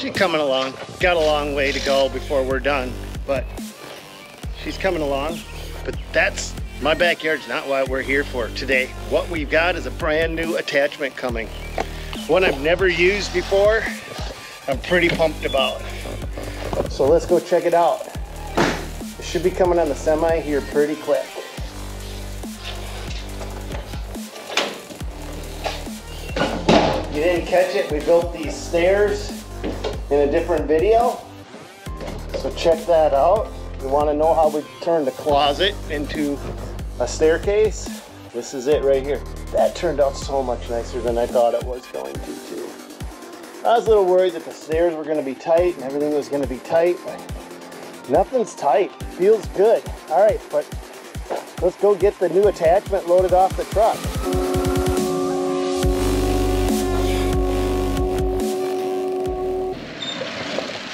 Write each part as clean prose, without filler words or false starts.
She's coming along. Got a long way to go before we're done, but she's coming along. But that's, my backyard's not what we're here for today. What we've got is a brand new attachment coming. One I've never used before. I'm pretty pumped about. So let's go check it out. It should be coming on the semi here pretty quick. You didn't catch it, we built these stairs in a different video. So check that out. You want to know how we turned a closet into a staircase? This is it right here. That turned out so much nicer than I thought it was going to too. I was a little worried that the stairs were going to be tight and everything was going to be tight, but nothing's tight. Feels good. All right, but let's go get the new attachment loaded off the truck.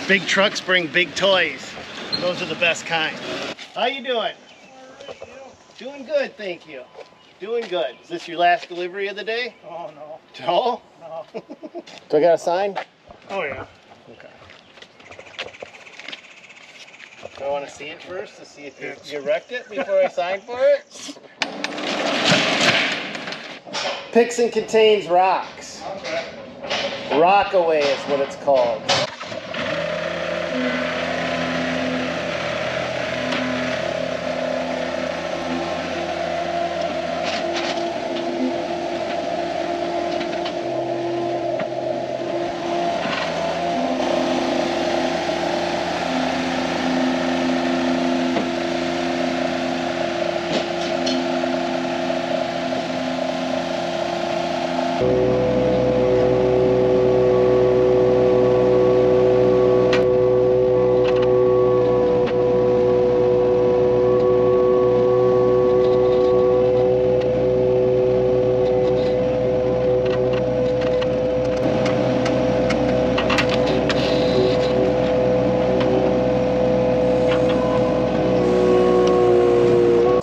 Big trucks bring big toys. Those are the best kind. How you doing? Doing good, thank you. Doing good. Is this your last delivery of the day? Oh, no. No? No. Do I got a sign? Oh, yeah. Okay. Do I want to see it first to see if you wrecked it before I sign for it? Picks and contains rocks. Okay. Rockaway is what it's called.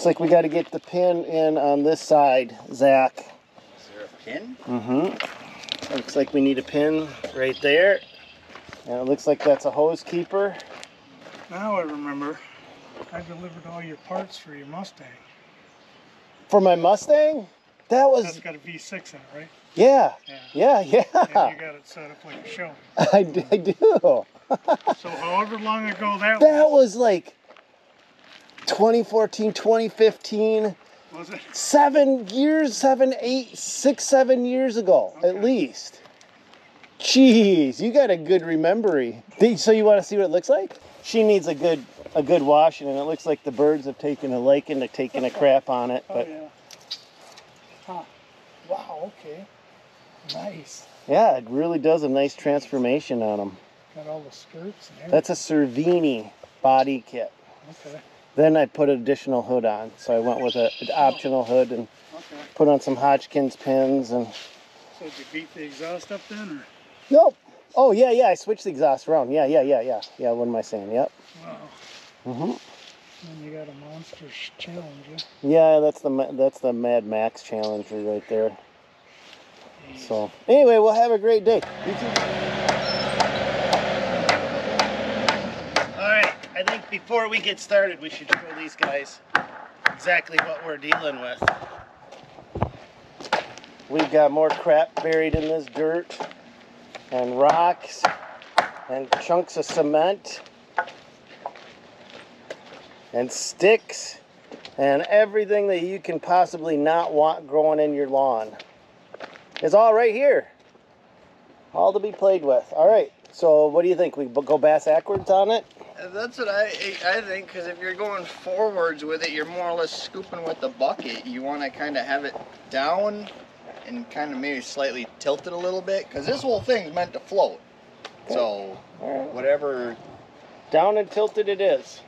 Like we got to get the pin in on this side, Zach. Is there a pin? Mm-hmm. Looks like we need a pin right there. And it looks like that's a hose keeper. Now I remember. I delivered all your parts for your Mustang. For my Mustang? That's got a V6 in it, right? Yeah. Yeah. And you got it set up like a show. I do. So however long ago that was like 2014, 2015. Was it? 7 years, 7 years ago, okay. At least. Jeez, you got a good memory. So you want to see what it looks like? She needs a good washing, and it looks like the birds have taken a liking to taking a crap on it. But oh, yeah. Huh. Wow, okay. Nice. yeah, it really does a nice transformation on them. Got all the skirts and everything. That's a Cervini body kit. Okay. Then I put an additional hood on. So I went with an optional hood and Okay. put on some Hodgkins pins. And So did you beat the exhaust up then, or? nope. Oh yeah, I switched the exhaust around. Yeah. Yeah, what am I saying? Yep. Wow. Mm-hmm. And you got a monster challenge, Yeah, that's the Mad Max Challenger right there. So anyway, we'll have a great day. You too. All right, I think before we get started, we should show these guys exactly what we're dealing with. We've got more crap buried in this dirt, and rocks, and chunks of cement, and sticks, and everything that you can possibly not want growing in your lawn. It's all right here. All to be played with. All right, so what do you think? We go bass backwards on it? That's what I think, because if you're going forwards with it, you're more or less scooping with the bucket. You want to kind of have it down and kind of maybe slightly tilt it a little bit, because this whole thing's meant to float. Okay. So whatever. Down and tilted it is.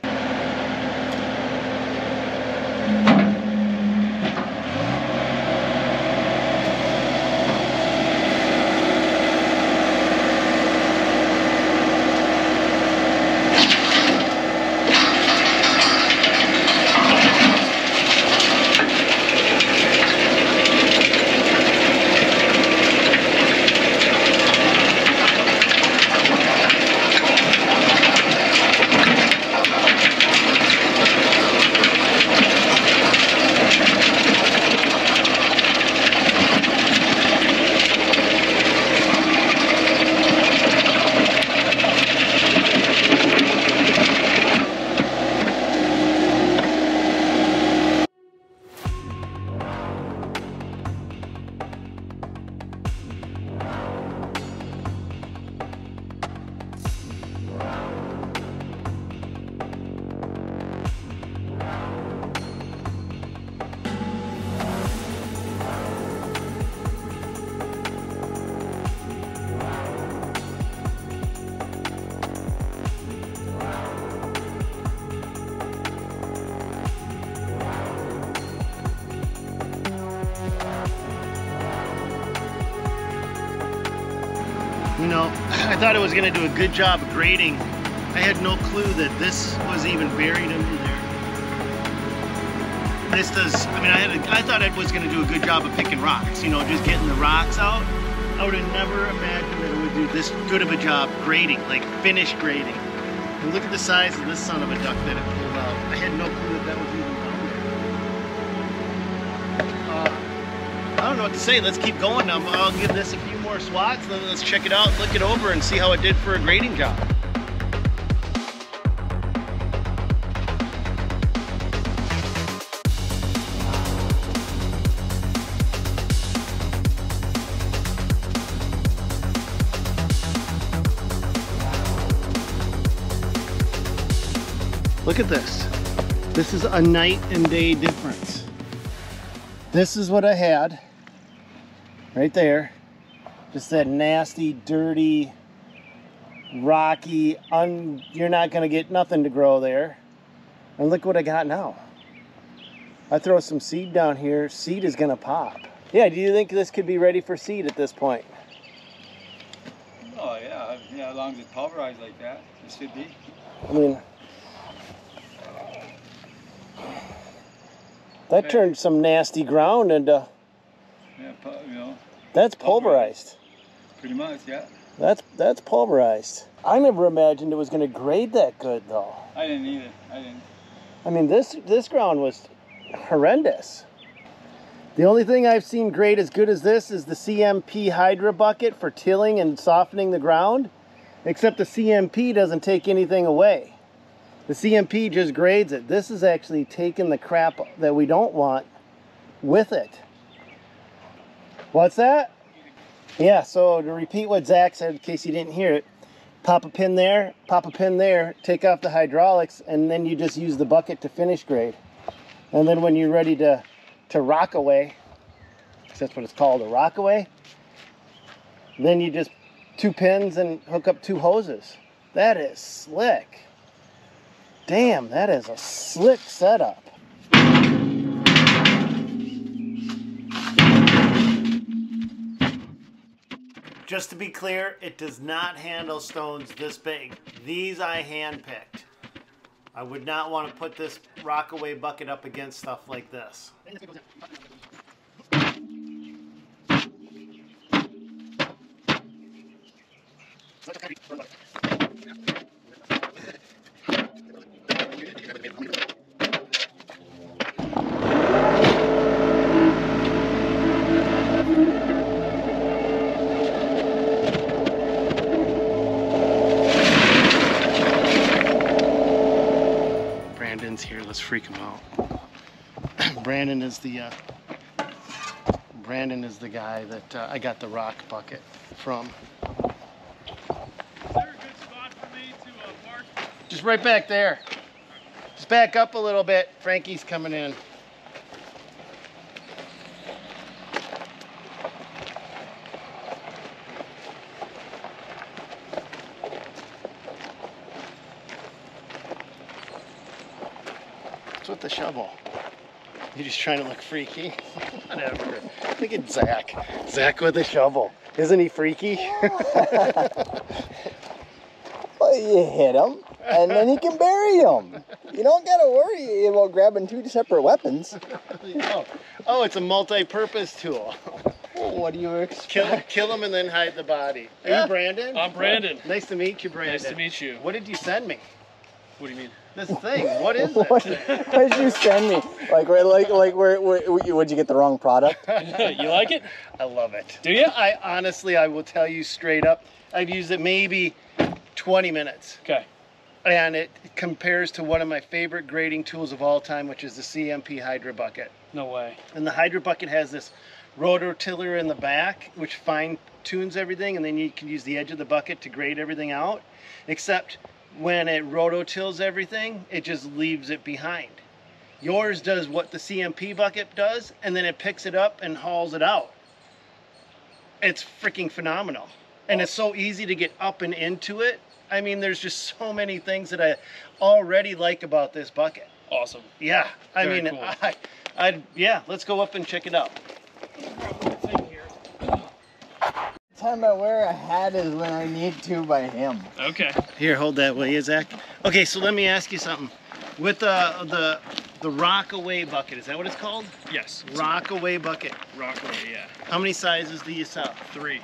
thought it was gonna do a good job of grading. I had no clue that this was even buried under there. This does, I mean, I thought it was gonna do a good job of picking rocks, you know, just getting the rocks out. I would have never imagined that it would do this good of a job grading, like finished grading. And look at the size of this son of a duck that it pulled out. I had no clue that that was even down there. I don't know what to say. Let's keep going now. I'll give this a few more swats, then let's check it out, look it over, and see how it did for a grading job. Look at this. This is a night and day difference. This is what I had right there. Just that nasty, dirty, rocky, you're not gonna get nothing to grow there. And look what I got now. I throw some seed down here, seed is gonna pop. Yeah, do you think this could be ready for seed at this point? Oh yeah, as long as it's pulverized like that, it should be. I mean, that turned some nasty ground into, Yeah, you know. That's pulverized. Pretty much, yeah. That's pulverized. I never imagined it was going to grade that good though. I didn't either. I didn't. I mean, this ground was horrendous. The only thing I've seen grade as good as this is the CMP Hydra bucket for tilling and softening the ground, except the CMP doesn't take anything away. The CMP just grades it. This is actually taking the crap that we don't want with it. What's that? Yeah, so to repeat what Zach said, in case you didn't hear it, pop a pin there, take off the hydraulics, and then you just use the bucket to finish grade. And then when you're ready to rock away, because that's what it's called, a rock away, then you just 2 pins and hook up 2 hoses. That is slick. Damn, that is a slick setup. Just to be clear, it does not handle stones this big. These I hand-picked. I would not want to put this Rockaway bucket up against stuff like this. Brandon's here, let's freak him out. Brandon is the guy that I got the rock bucket from. Is there a good spot for me to park? Just right back there. Just back up a little bit. Frankie's coming in. What's with the shovel? You just trying to look freaky? Whatever. Look at Zach. Zach with a shovel. Isn't he freaky? Well, you hit him, and then you can bury him. You don't gotta worry about grabbing 2 separate weapons. Oh, it's a multi-purpose tool. What do you expect? Kill him and then hide the body. Are you Brandon? I'm Brandon. Nice to meet you, Brandon. Nice to meet you. What did you send me? What do you mean? This thing. What is it? What did you send me? Would you get the wrong product? You like it? I love it. Do you? I will tell you straight up, I've used it maybe 20 minutes. Okay. And it compares to one of my favorite grading tools of all time, which is the CMP Hydra bucket. No way. And the Hydra bucket has this rototiller in the back, which fine tunes everything, and then you can use the edge of the bucket to grade everything out. Except when it rototills everything, it just leaves it behind. Yours does what the CMP bucket does, and then it picks it up and hauls it out. It's freaking phenomenal. And it's so easy to get up and into it. I mean, there's just so many things that I already like about this bucket. Awesome. Yeah, I Very mean, cool. yeah, let's go up and check it out. time I wear a hat is when I need to by him. Okay. Here, hold that, will you, Zach? Okay, so let me ask you something. With the Rockaway bucket, is that what it's called? Yes. Rockaway bucket. Rockaway, yeah. How many sizes do you sell? 3.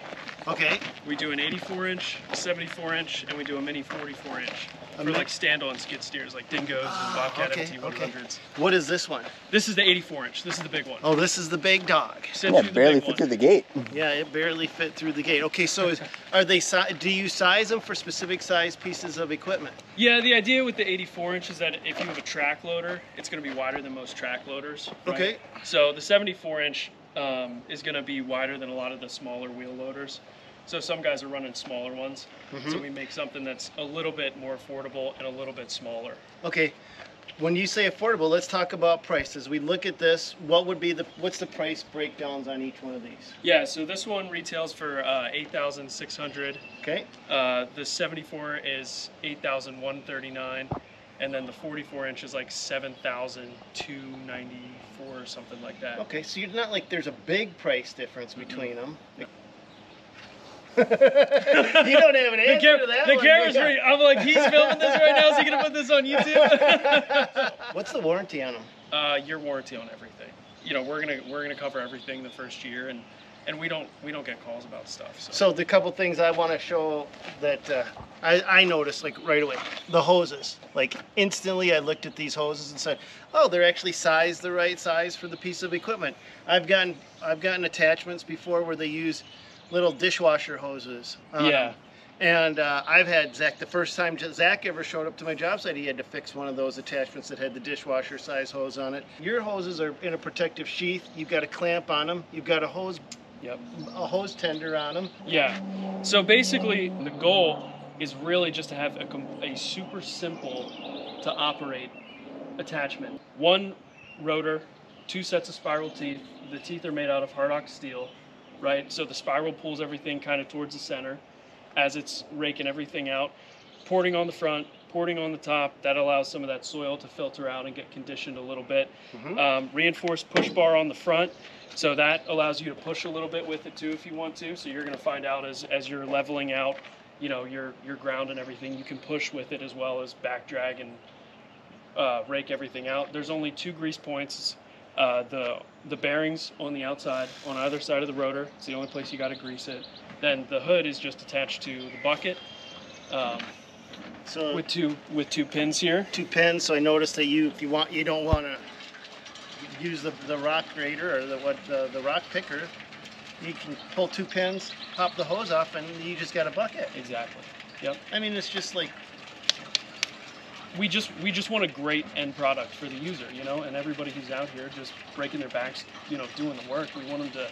Okay. We do an 84-inch, 74-inch, and we do a mini 44-inch for mi- like stand-on skid steers, like Dingos and Bobcat okay, MT100s. What is this one? This is the 84-inch. This is the big one. Oh, this is the big dog. Sent Yeah, you the barely big fit one. through the gate. Yeah, it barely fit through the gate. Okay, so are they? Do you size them for specific size pieces of equipment? Yeah, the idea with the 84-inch is that if you have a track loader, it's going to be wider than most track loaders. Right? Okay. So the 74-inch is going to be wider than a lot of the smaller wheel loaders. So some guys are running smaller ones. So we make something that's a little bit more affordable and a little bit smaller. Okay. When you say affordable, let's talk about prices. We look at this. What's the price breakdowns on each one of these? Yeah, so this one retails for $8,600. Okay. The 74 is $8,139, and then the 44-inch is like $7,294 or something like that. Okay, so you're not like there's a big price difference between them. You don't have an answer to that The one, camera's do you? right. I'm like, he's filming this right now. Is he gonna put this on YouTube? What's the warranty on them? Your warranty on everything. You know, we're gonna cover everything the first year, and we don't get calls about stuff. So the couple things I want to show that I noticed like right away, the hoses. Like instantly I looked at these hoses and said, oh, they're actually sized the right size for the piece of equipment. I've gotten attachments before where they use little dishwasher hoses. Yeah. And I've had Zach, the first time Zach ever showed up to my job site, he had to fix one of those attachments that had the dishwasher size hose on it. Your hoses are in a protective sheath. You've got a clamp on them. You've got a hose tender on them. Yeah. So basically, the goal is really just to have a super simple to operate attachment. One rotor, 2 sets of spiral teeth. The teeth are made out of Hardock steel, right? So the spiral pulls everything kind of towards the center as it's raking everything out. Porting on the front, porting on the top. That allows some of that soil to filter out and get conditioned a little bit. Reinforced push bar on the front. So that allows you to push a little bit with it too if you want to. So you're going to find out as you're leveling out, you know, your ground and everything, you can push with it as well as back drag and rake everything out. There's only 2 grease points. The bearings on the outside, on either side of the rotor. It's the only place you got to grease it. Then the hood is just attached to the bucket So with two pins here. 2 pins. So I noticed that you don't want to use the rock grader or the rock picker. You can pull 2 pins, pop the hose off, and you just got a bucket. Exactly. Yep. I mean, it's just like, We just want a great end product for the user, you know, and everybody who's out here just breaking their backs, you know, doing the work. We want them to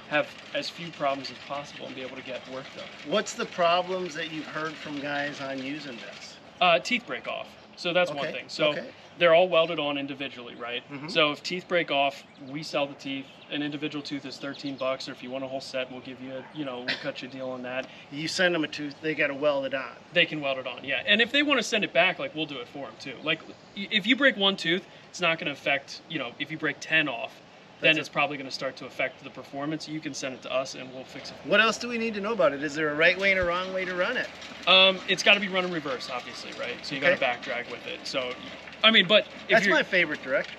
have as few problems as possible and be able to get work done. what's the problems that you've heard from guys on using this? Teeth break off. So that's one Okay, thing. So okay. they're all welded on individually, right? So if teeth break off, we sell the teeth. An individual tooth is $13, or if you want a whole set, we'll give you, we'll cut you a deal on that. You send them a tooth, they got to weld it on. They can weld it on, yeah. And if they want to send it back, like, we'll do it for them too. Like, if you break 1 tooth, it's not going to affect, if you break 10 off, then it's probably going to start to affect the performance. You can send it to us and we'll fix it. What else do we need to know about it? Is there a right way and a wrong way to run it? It's got to be run in reverse, obviously, right? So you got Okay. to back drag with it. So, I mean, but if That's you're... my favorite direction.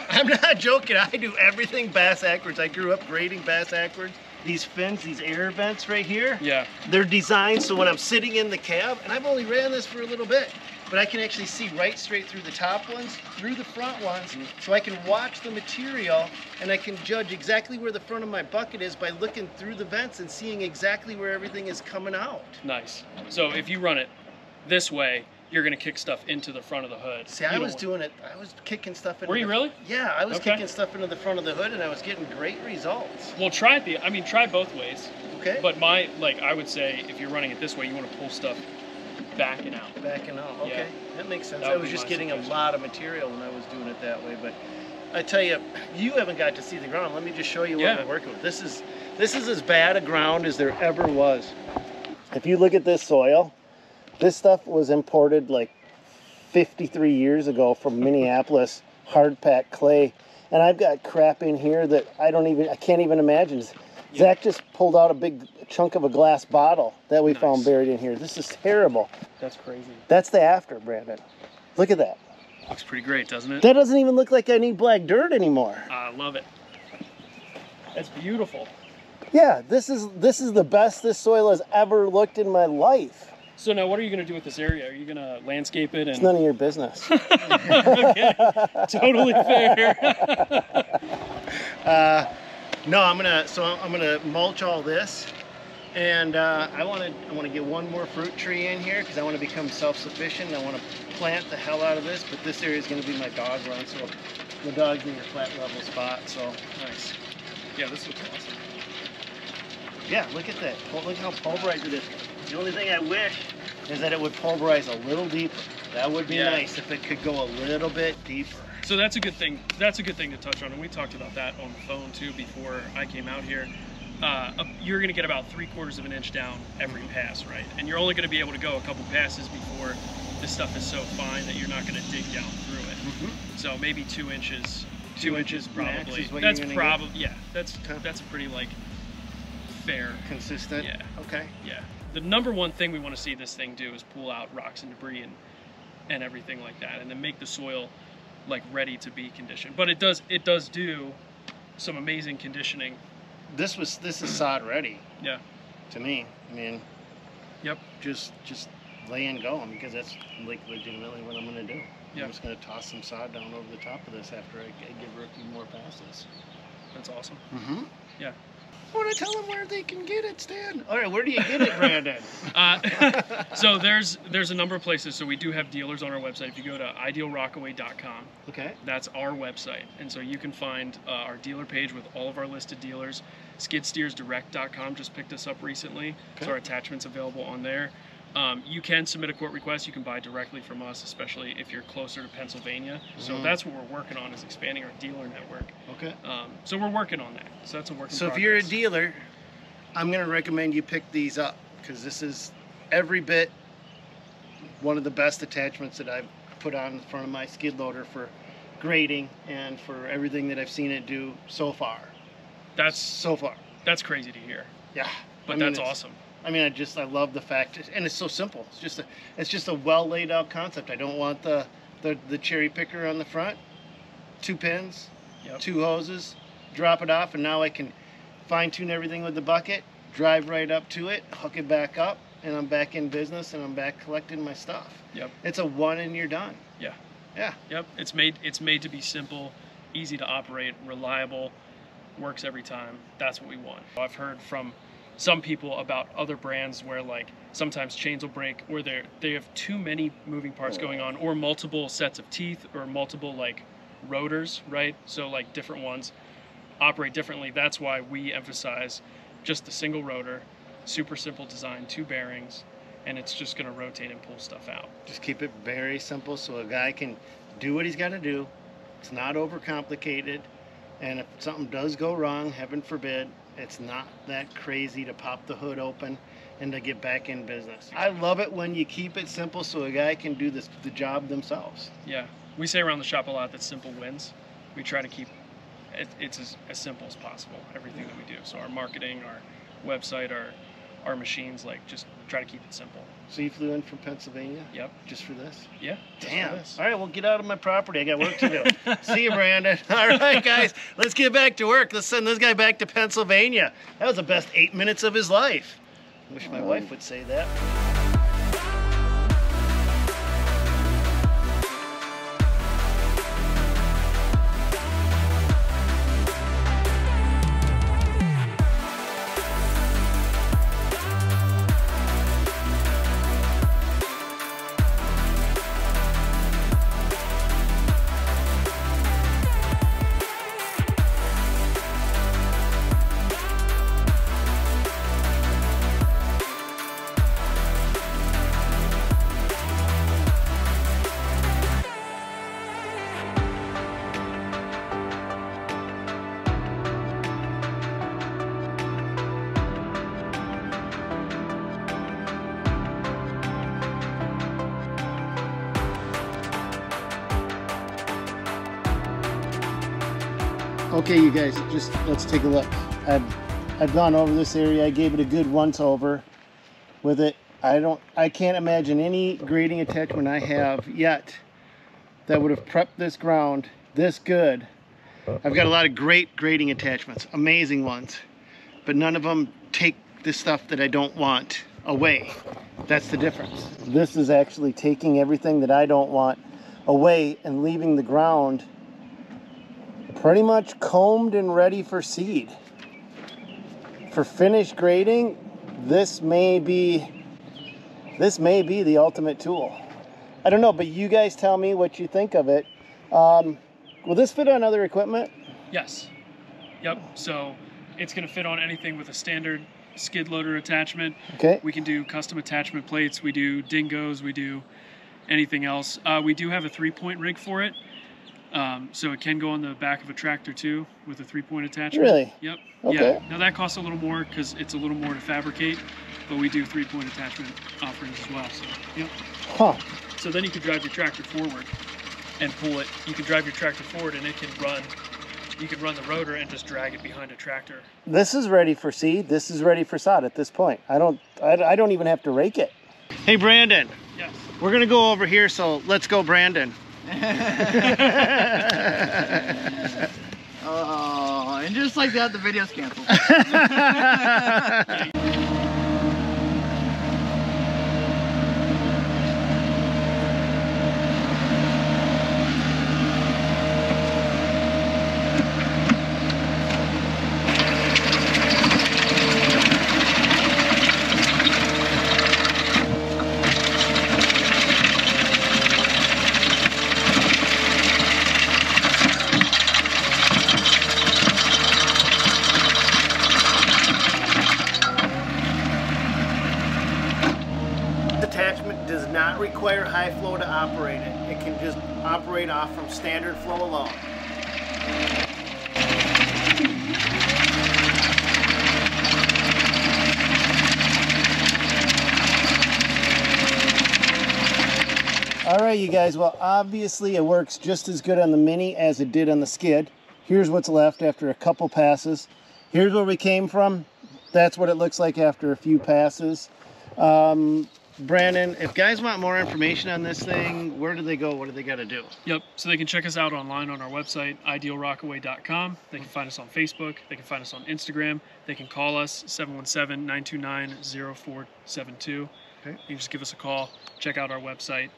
I'm not joking. I do everything bass backwards. I grew up grading bass backwards. These fins, these air vents right here, Yeah. they're designed so when I'm sitting in the cab, and I've only ran this for a little bit, but I can actually see right straight through the top ones, through the front ones, so I can watch the material and I can judge exactly where the front of my bucket is by looking through the vents and seeing exactly where everything is coming out. Nice. So if you run it this way, you're going to kick stuff into the front of the hood. See, I was doing it, I was kicking stuff into Were you really? Yeah, I was Okay. kicking stuff into the front of the hood and I was getting great results. Well, try both ways. Okay. But I would say if you're running it this way, you want to pull stuff back and out. Backing out, okay. Yeah. That makes sense. That I would was be just my getting a suggestion. lot of material when I was doing it that way, but I tell you, you haven't got to see the ground. Let me just show you what Yeah. we're working with. This is as bad a ground as there ever was. If you look at this soil, this stuff was imported like 53 years ago from Minneapolis, hard packed clay. And I've got crap in here that I can't even imagine. Zach just pulled out a big chunk of a glass bottle that we Nice. found buried in here. This is terrible. That's crazy. That's the after, Brandon. Look at that. Looks pretty great, doesn't it? That doesn't even look like any black dirt anymore. I love it. That's beautiful. Yeah, this is the best this soil has ever looked in my life. So now what are you going to do with this area? Are you going to landscape it? And... It's none of your business. Okay, totally fair. No, I'm gonna mulch all this, and I want to get one more fruit tree in here because I want to become self-sufficient. I want to plant the hell out of this, but this area is going to be my dog run, so the dog's need a flat level spot. So Nice. Yeah, this looks awesome. yeah, look at that. Look how pulverized it is. The only thing I wish is that it would pulverize a little deeper. That would be Yeah. nice if it could go a little bit deeper. So that's a good thing. That's a good thing to touch on, and we talked about that on the phone too before I came out here. You're going to get about 3/4 of an inch down every pass, right? And you're only going to be able to go a couple passes before this stuff is so fine that you're not going to dig down through it. So maybe 2 inches. 2 inches max probably. is what That's you're gonna probably get? yeah. That's a pretty like fair. Consistent. Yeah. Okay. Yeah. The number one thing we want to see this thing do is pull out rocks and debris and everything like that, and then make the soil like ready to be conditioned. But it does do some amazing conditioning. This is sod ready Yeah. to me. I mean, Yep. just lay and go, because that's like legitimately what I'm gonna do. Yeah. I'm just gonna toss some sod down over the top of this after I give her a few more passes. That's awesome. Mm-hmm. Yeah. I want to tell them where they can get it, Stan. All right, where do you get it, Brandon? So there's a number of places. So we do have dealers on our website. If you go to idealrockaway.com, Okay. that's our website, and so you can find our dealer page with all of our listed dealers. Skidsteersdirect.com just picked us up recently, Okay. so our attachment's available on there. You can submit a quote request. You can buy directly from us, especially if you're closer to Pennsylvania. So Mhm. that's what we're working on, is expanding our dealer network. Okay. So we're working on that. So that's a work in So if progress. you're a dealer, I'm going to recommend you pick these up, because this is every bit one of the best attachments that I've put on the front of my skid loader for grading and for everything that I've seen it do so far. That's crazy to hear, Yeah. but I mean, that's it's- awesome. I mean, I love the fact, and it's so simple. It's just a well laid out concept. I don't want the cherry picker on the front. 2 pins, Yep. 2 hoses, drop it off, and now I can fine tune everything with the bucket, drive right up to it, hook it back up, and I'm back in business, and I'm back collecting my stuff. Yep. It's a one and you're done. Yeah. Yeah. Yep. It's made to be simple, easy to operate, reliable, works every time. That's what we want. I've heard from some people about other brands where like sometimes chains will break, or they have too many moving parts going on, or multiple sets of teeth, or multiple like rotors, right? So like different ones operate differently. That's why we emphasize just the single rotor, super simple design, 2 bearings, and it's just going to rotate and pull stuff out. Just keep it very simple so a guy can do what he's got to do. It's not overcomplicated. And if something does go wrong, heaven forbid, it's not that crazy to pop the hood open and to get back in business. I love it when you keep it simple so a guy can do the job themselves. Yeah, we say around the shop a lot that simple wins. We try to keep it's as simple as possible, everything that we do. So our marketing, our website, our machines, like just try to keep it simple. So you flew in from Pennsylvania? Yep. Just for this? Yeah. just for Damn. this. All right, well, get out of my property. I got work to do. See you, Brandon. All right, guys, let's get back to work. Let's send this guy back to Pennsylvania. That was the best 8 minutes of his life. Wish my wife would say that. Okay, you guys, just let's take a look. I've gone over this area. I gave it a good once over with it. I can't imagine any grading attachment I have yet that would have prepped this ground this good. I've got a lot of great grading attachments, amazing ones, but none of them take the stuff that I don't want away. That's the difference. This is actually taking everything that I don't want away and leaving the ground pretty much combed and ready for seed. For finished grading, this may be the ultimate tool. I don't know, but you guys tell me what you think of it. Will this fit on other equipment? Yes. Yep. So it's going to fit on anything with a standard skid loader attachment. Okay. We can do custom attachment plates. We do dingos. We do anything else. We do have a 3-point rig for it. So it can go on the back of a tractor too with a 3-point attachment. Really? Yep. Okay. Yeah. Now that costs a little more because it's a little more to fabricate, but we do 3-point attachment offerings as well. So, yep. Huh. So then you can drive your tractor forward and pull it. You can drive your tractor forward and it can run. You can run the rotor and just drag it behind a tractor. This is ready for seed. This is ready for sod at this point. I don't even have to rake it. Hey Brandon. Yes. We're gonna go over here, so let's go, Brandon. Oh, and just like that, the video's canceled. Attachment does not require high flow to operate it. It can just operate off from standard flow alone. All right, you guys, well, obviously it works just as good on the Mini as it did on the skid. Here's what's left after a couple passes. Here's where we came from. That's what it looks like after a few passes. Brandon, if guys want more information on this thing, where do they go? What do they got to do? Yep. So they can check us out online on our website, idealrockaway.com. They can find us on Facebook. They can find us on Instagram. They can call us, 717-929-0472. You can just give us a call. Check out our website.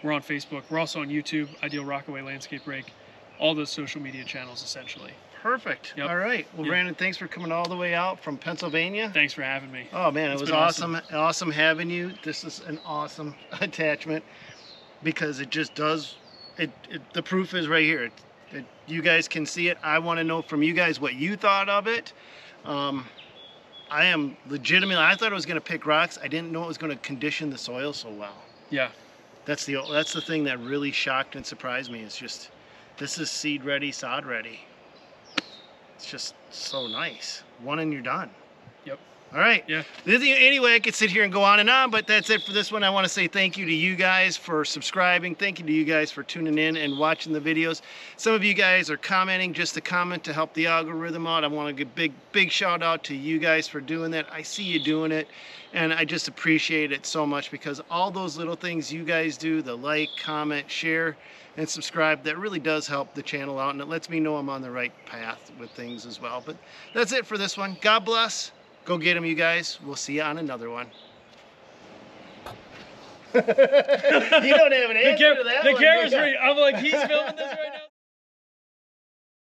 We're on Facebook. We're also on YouTube, Ideal Rockaway Landscape Rake. All those social media channels, essentially. Perfect. Yep. All right. Well, Yep. Brandon, thanks for coming all the way out from Pennsylvania. Thanks for having me. Oh, man, It's it was been awesome having you. This is an awesome attachment because it just does, the proof is right here. You guys can see it. I want to know from you guys what you thought of it. I am legitimately, I thought it was going to pick rocks. I didn't know it was going to condition the soil so well. Yeah. That's the thing that really shocked and surprised me. It's just, this is seed ready, sod ready. It's just so nice. One and you're done. Yep. All right. Yeah. Anyway, I could sit here and go on and on, but that's it for this one. I want to say thank you to you guys for subscribing. Thank you to you guys for tuning in and watching the videos. Some of you guys are commenting just a comment to help the algorithm out. I want to give big shout out to you guys for doing that. I see you doing it, and I just appreciate it so much because all those little things you guys do, the like, comment, share, and subscribe, that really does help the channel out, and it lets me know I'm on the right path with things as well. But that's it for this one. God bless. Go get them, you guys. We'll see you on another one. You don't have an answer to that The one, camera's do ya? free. I'm like, he's filming this right